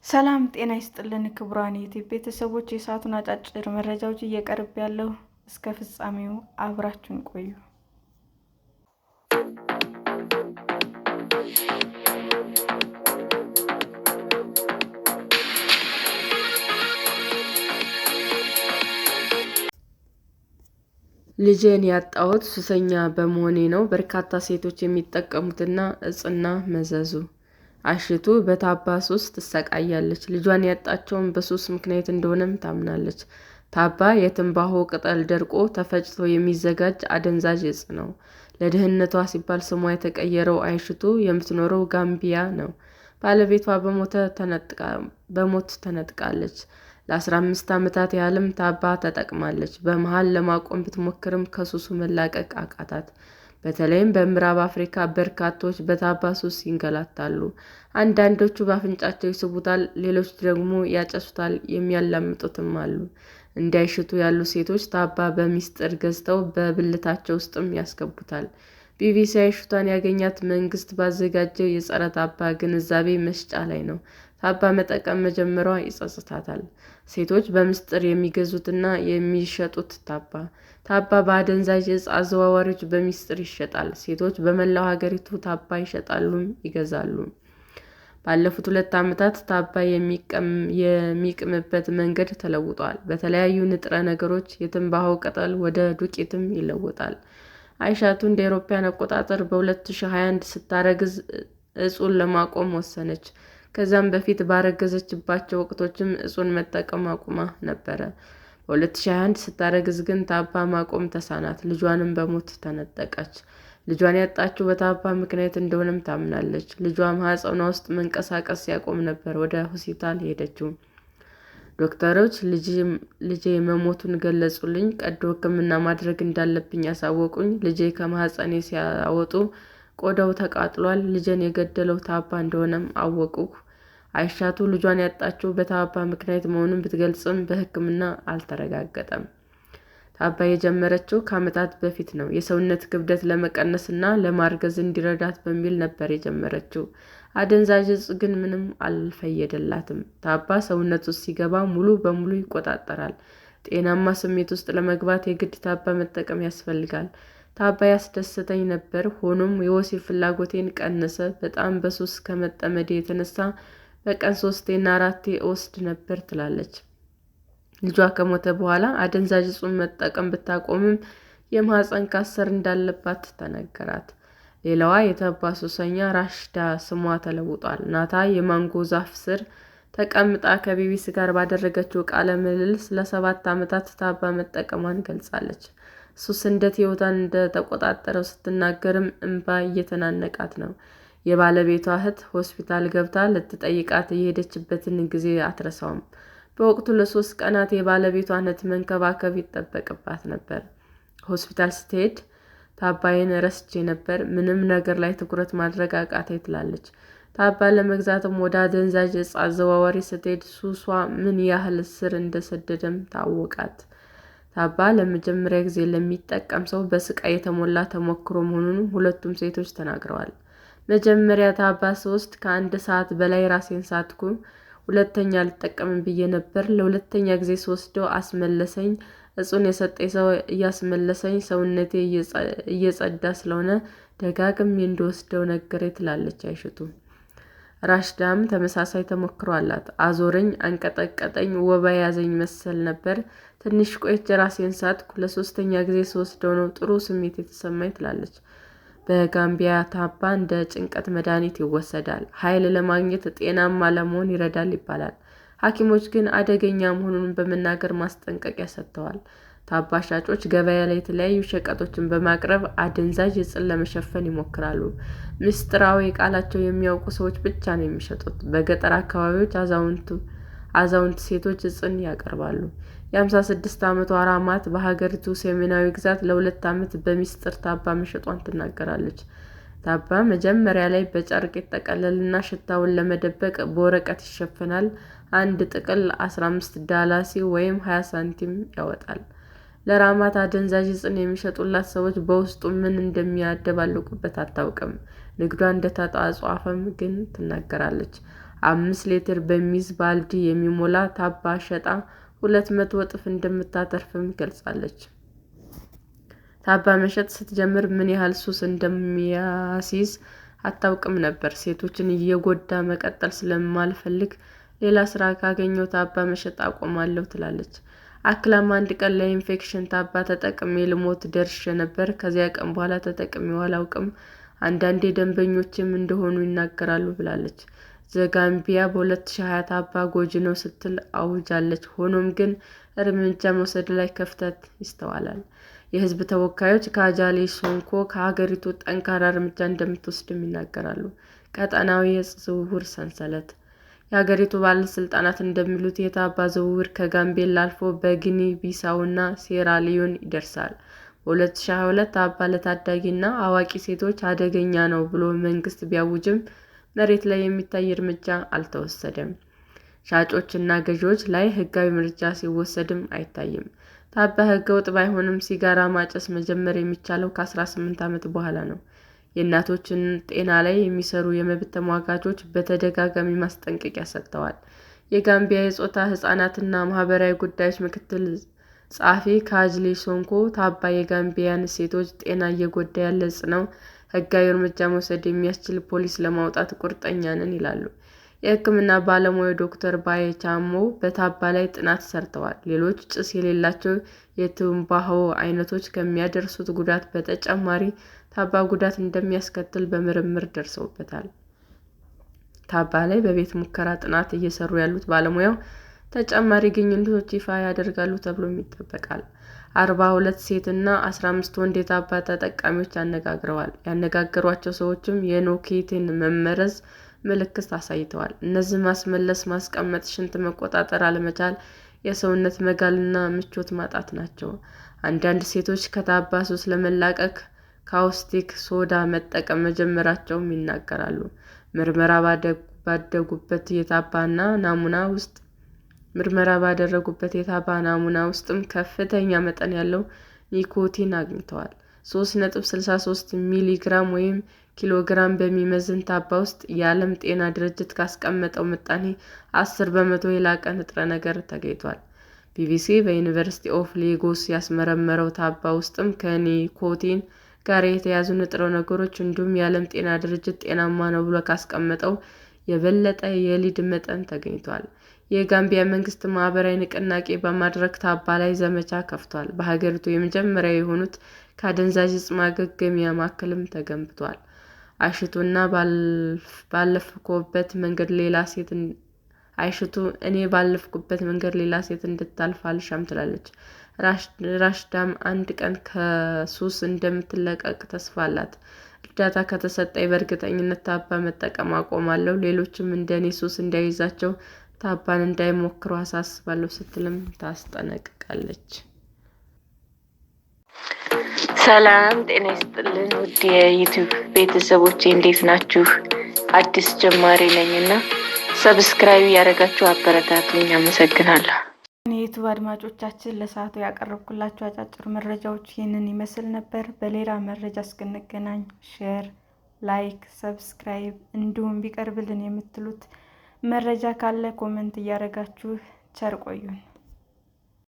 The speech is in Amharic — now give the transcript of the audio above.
ሰላም ጤና ይስጥልን ክቡራን የዩቲዩብ ቤተሰቦች፣ የሰዓቱን አጫጭር መረጃዎች እየቀርብ ያለው እስከ ፍጻሜው አብራችሁን ቆዩ። ልጄን ያጣሁት ሱሰኛ በመሆኔ ነው። በርካታ ሴቶች የሚጠቀሙትና እጽና መዘዙ። አሽቱ በታባ ሱስ ትሰቃያለች። ልጇን ያጣችውም በሱስ ምክንያት እንደሆነም ታምናለች። ታባ የትንባሆ ቅጠል ደርቆ ተፈጭቶ የሚዘጋጅ አደንዛዥ እጽ ነው። ለደህንነቷ ሲባል ስሟ የተቀየረው አይሽቱ የምትኖረው ጋምቢያ ነው። ባለቤቷ በሞት ተነጥቃለች። ለ15 ዓመታት ያህልም ታባ ተጠቅማለች። በመሃል ለማቆም ብትሞክርም ከሱሱ መላቀቅ አቃታት። በተለይም በምዕራብ አፍሪካ በርካቶች በታባ ሱስ ይንገላታሉ። አንዳንዶቹ በአፍንጫቸው ይስቡታል፣ ሌሎች ደግሞ ያጨሱታል፣ የሚያላምጡትም አሉ። እንደ አይሽቱ ያሉ ሴቶች ታባ በሚስጥር ገዝተው በብልታቸው ውስጥም ያስገቡታል። ቢቢሲ አይሽቱን ያገኛት መንግስት ባዘጋጀው የጸረ ታባ ግንዛቤ መስጫ ላይ ነው። ታባ መጠቀም መጀመሯ ይጸጽታታል። ሴቶች በምስጢር የሚገዙትና የሚሸጡት ታባ በአደንዛዥ እጽ አዘዋዋሪዎች በሚስጥር ይሸጣል። ሴቶች በመላው ሀገሪቱ ታባ ይሸጣሉም ይገዛሉ። ባለፉት 2 ዓመታት ታባ የሚቅምበት መንገድ ተለውጧል። በተለያዩ ንጥረ ነገሮች የትንባሆ ቅጠል ወደ ዱቄትም ይለወጣል። አይሻቱ እንደ አውሮፓውያን አቆጣጠር በ2021 ስታረግዝ እጹን ለማቆም ወሰነች። ከዛም በፊት ባረገዘችባቸው ወቅቶችም እጹን መጠቀም አቁማ ነበረ። በ2021 ስታረግዝ ግን ታባ ማቆም ተሳናት። ልጇንም በሞት ተነጠቀች። ልጇን ያጣችው በታባ ምክንያት እንደሆነም ታምናለች። ልጇ ማህፀኗ ውስጥ መንቀሳቀስ ሲያቆም ነበር ወደ ሆስፒታል ሄደችው። ዶክተሮች ልጄ መሞቱን ገለጹልኝ። ቀዶ ሕክምና ማድረግ እንዳለብኝ ያሳወቁኝ። ልጄ ከማህፀኔ ሲያወጡ ቆዳው ተቃጥሏል። ልጄን የገደለው ታባ እንደሆነም አወቅኩ። አይሻቱ ልጇን ያጣችው በታባ ምክንያት መሆኑን ብትገልጽም በሕክምና አልተረጋገጠም። ታባ የጀመረችው ከዓመታት በፊት ነው። የሰውነት ክብደት ለመቀነስና ለማርገዝ እንዲረዳት በሚል ነበር የጀመረችው። አደንዛዥ እጽ ግን ምንም አልፈየደላትም። ታባ ሰውነት ውስጥ ሲገባ ሙሉ በሙሉ ይቆጣጠራል። ጤናማ ስሜት ውስጥ ለመግባት የግድ ታባ መጠቀም ያስፈልጋል። ታባ ያስደስተኝ ነበር፣ ሆኖም የወሲብ ፍላጎቴን ቀነሰ። በጣም በሱስ ከመጠመዴ የተነሳ በቀን 3 እና 4 እወስድ ነበር ትላለች። ልጇ ከሞተ በኋላ አደንዛዥ እጹን መጠቀም ብታቆምም የማህፀን ካንሰር እንዳለባት ተነገራት። ሌላዋ የታባ ሱሰኛ ራሽዳ ስሟ ተለውጧል። ናታ የማንጎ ዛፍ ስር ተቀምጣ ከቢቢሲ ጋር ባደረገችው ቃለ ምልልስ ለ7 ዓመታት ታባ መጠቀሟን ገልጻለች። ሱስ እንዴት ሕይወቷን እንደተቆጣጠረው ስትናገርም እንባ እየተናነቃት ነው። የባለቤቷ እህት ሆስፒታል ገብታ ልትጠይቃት የሄደችበትን ጊዜ አትረሳውም። በወቅቱ ለ3 ቀናት የባለቤቷን እህት መንከባከብ ይጠበቅባት ነበር። ሆስፒታል ስትሄድ ታባዬን ረስቼ ነበር፣ ምንም ነገር ላይ ትኩረት ማድረግ አቃተኝ ትላለች። ታባ ለመግዛትም ወደ አደንዛዥ እጽ አዘዋዋሪ ስትሄድ ሱሷ ምን ያህል ስር እንደሰደደም ታወቃት። ታባ ለመጀመሪያ ጊዜ ለሚጠቀም ሰው በስቃይ የተሞላ ተሞክሮ መሆኑን ሁለቱም ሴቶች ተናግረዋል። መጀመሪያ ታባ ስወስድ ከ1 ሰዓት በላይ ራሴን ሳትኩ። ሁለተኛ አልጠቀምም ብዬ ነበር። ለሁለተኛ ጊዜ ስወስደው አስመለሰኝ። እጹን የሰጠኝ ሰው እያስመለሰኝ ሰውነቴ እየጸዳ ስለሆነ ደጋግሜ እንድወስደው ነገረኝ ትላለች አይሽቱ። ራሽዳም ተመሳሳይ ተሞክሮ አላት። አዞረኝ፣ አንቀጠቀጠኝ፣ ወባ ያዘኝ መሰል ነበር። ትንሽ ቆይቼ ራሴን ሳትኩ። ለ3ኛ ጊዜ ስወስደው ነው ጥሩ ስሜት የተሰማኝ ትላለች። በጋምቢያ ታባ እንደ ጭንቀት መድኃኒት ይወሰዳል። ኃይል ለማግኘት፣ ጤናማ ለመሆን ይረዳል ይባላል። ሐኪሞች ግን አደገኛ መሆኑን በመናገር ማስጠንቀቂያ ሰጥተዋል። ታባ ሻጮች ገበያ ላይ የተለያዩ ሸቀጦችን በማቅረብ አደንዛዥ እጽን ለመሸፈን ይሞክራሉ። ምስጢራዊ ቃላቸው የሚያውቁ ሰዎች ብቻ ነው የሚሸጡት። በገጠር አካባቢዎች አዛውንት ሴቶች እጽን ያቀርባሉ። የ56 ዓመቷ ራማት በሀገሪቱ ሰሜናዊ ግዛት ለ2 ዓመት በሚስጥር ታባ መሸጧን ትናገራለች። ታባ መጀመሪያ ላይ በጨርቅ ይጠቀለልና ሽታውን ለመደበቅ በወረቀት ይሸፈናል። አንድ ጥቅል $15 ወይም 20 ሳንቲም ያወጣል። ለራማት አደንዛዥ እጽን የሚሸጡላት ሰዎች በውስጡ ምን እንደሚያደባልቁበት አታውቅም። ንግዷ እንደተጧጧፈም ግን ትናገራለች። 5 ሊትር በሚይዝ ባልዲ የሚሞላ ታባ ሸጣ 200 እጥፍ እንደምታተርፍም ገልጻለች። ታባ መሸጥ ስትጀምር ምን ያህል ሱስ እንደሚያስይዝ አታውቅም ነበር። ሴቶችን እየጎዳ መቀጠል ስለማልፈልግ ሌላ ስራ ካገኘሁ ታባ መሸጥ አቆማለሁ ትላለች። አክላም አንድ ቀን ለኢንፌክሽን ታባ ተጠቅሜ ልሞት ደርሼ ነበር። ከዚያ ቀን በኋላ ተጠቅሜው አላውቅም። አንዳንዴ ደንበኞቼም እንደሆኑ ይናገራሉ ብላለች። ዘጋምቢያ በ2020 ታባ ጎጂ ነው ስትል አውጃለች። ሆኖም ግን እርምጃ መውሰድ ላይ ክፍተት ይስተዋላል። የህዝብ ተወካዮች ካጃሊ ሶንኮ ከሀገሪቱ ጠንካራ እርምጃ እንደምትወስድም ይናገራሉ። ቀጠናዊ የዕፅ ዝውውር ሰንሰለት የሀገሪቱ ባለስልጣናት እንደሚሉት የታባ ዝውውር ከጋምቤላ አልፎ በጊኒ ቢሳውና ሴራሊዮን ይደርሳል። በ2022 ታባ ለታዳጊና አዋቂ ሴቶች አደገኛ ነው ብሎ መንግስት ቢያውጅም መሬት ላይ የሚታይ እርምጃ አልተወሰደም። ሻጮችና ገዢዎች ላይ ህጋዊ እርምጃ ሲወሰድም አይታይም። ታባ ህገወጥ ባይሆንም ሲጋራ ማጨስ መጀመር የሚቻለው ከ18 ዓመት በኋላ ነው። የእናቶችን ጤና ላይ የሚሰሩ የመብት ተሟጋቾች በተደጋጋሚ ማስጠንቀቂያ ሰጥተዋል። የጋምቢያ የጾታ ህጻናትና ማህበራዊ ጉዳዮች ምክትል ጸሐፊ ካጅሊ ሶንኮ ታባ የጋምቢያን ሴቶች ጤና እየጎዳ ያለ ዕፅ ነው፣ ህጋዊ እርምጃ መውሰድ የሚያስችል ፖሊሲ ለማውጣት ቁርጠኛ ነን ይላሉ። የሕክምና ባለሙያው ዶክተር ባዬ ቻሞ በታባ ላይ ጥናት ሰርተዋል። ሌሎች ጭስ የሌላቸው የትንባሆ አይነቶች ከሚያደርሱት ጉዳት በተጨማሪ ታባ ጉዳት እንደሚያስከትል በምርምር ደርሰውበታል። ታባ ላይ በቤት ሙከራ ጥናት እየሰሩ ያሉት ባለሙያው ተጨማሪ ግኝቶች ይፋ ያደርጋሉ ተብሎም ይጠበቃል። 42 ሴትና 15 ወንድ የታባ ተጠቃሚዎች አነጋግረዋል። ያነጋገሯቸው ሰዎችም የኒኮቲን መመረዝ ምልክት አሳይተዋል። እነዚህ ማስመለስ፣ ማስቀመጥ፣ ሽንት መቆጣጠር አለመቻል፣ የሰውነት መጋልና ምቾት ማጣት ናቸው። አንዳንድ ሴቶች ከታባ ሱስ ለመላቀቅ ካውስቲክ ሶዳ መጠቀም መጀመራቸውም ይናገራሉ። ምርመራ ባደረጉበት የታባ ናሙና ውስጥም ከፍተኛ መጠን ያለው ኒኮቲን አግኝተዋል። 3.63 ሚሊ ግራም ወይም ኪሎ ግራም በሚመዝን ታባ ውስጥ የዓለም ጤና ድርጅት ካስቀመጠው ምጣኔ 10 በመቶ የላቀ ንጥረ ነገር ተገኝቷል። ቢቢሲ በዩኒቨርሲቲ ኦፍ ሌጎስ ያስመረመረው ታባ ውስጥም ከኒኮቲን ጋር የተያያዙ ንጥረ ነገሮች እንዲሁም የዓለም ጤና ድርጅት ጤናማ ነው ብሎ ካስቀመጠው የበለጠ የሊድ መጠን ተገኝቷል። የጋምቢያ መንግስት ማህበራዊ ንቅናቄ በማድረግ ታባ ላይ ዘመቻ ከፍቷል። በሀገሪቱ የመጀመሪያ የሆኑት ከአደንዛዥ ዕፅ ማገገሚያ ማዕከልም ተገንብቷል። አይሽቱ እኔ ባለፍኩበት መንገድ ሌላ ሴት እንድታልፍ አልሻም ትላለች። ራሽዳም አንድ ቀን ከሱስ እንደምትለቀቅ ተስፋ አላት። እርዳታ ከተሰጠኝ በእርግጠኝነት ታባ መጠቀም አቆማለሁ፣ ሌሎችም እንደኔ ሱስ እንዳይዛቸው ታባን እንዳይሞክሩ አሳስባለሁ ስትልም ታስጠነቅቃለች። ሰላም ጤና ይስጥልን ውድ የዩቲዩብ ቤተሰቦቼ እንዴት ናችሁ? አዲስ ጀማሪ ነኝና ሰብስክራይብ ያደረጋችሁ አበረታቱኝ። አመሰግናለሁ። የዩቲዩብ አድማጮቻችን ለሰዓቱ ያቀረብኩላችሁ አጫጭር መረጃዎች ይህንን ይመስል ነበር። በሌላ መረጃ እስክንገናኝ ሼር፣ ላይክ፣ ሰብስክራይብ እንዲሁም ቢቀርብልን የምትሉት መረጃ ካለ ኮሜንት እያደረጋችሁ ቸር ቆዩን።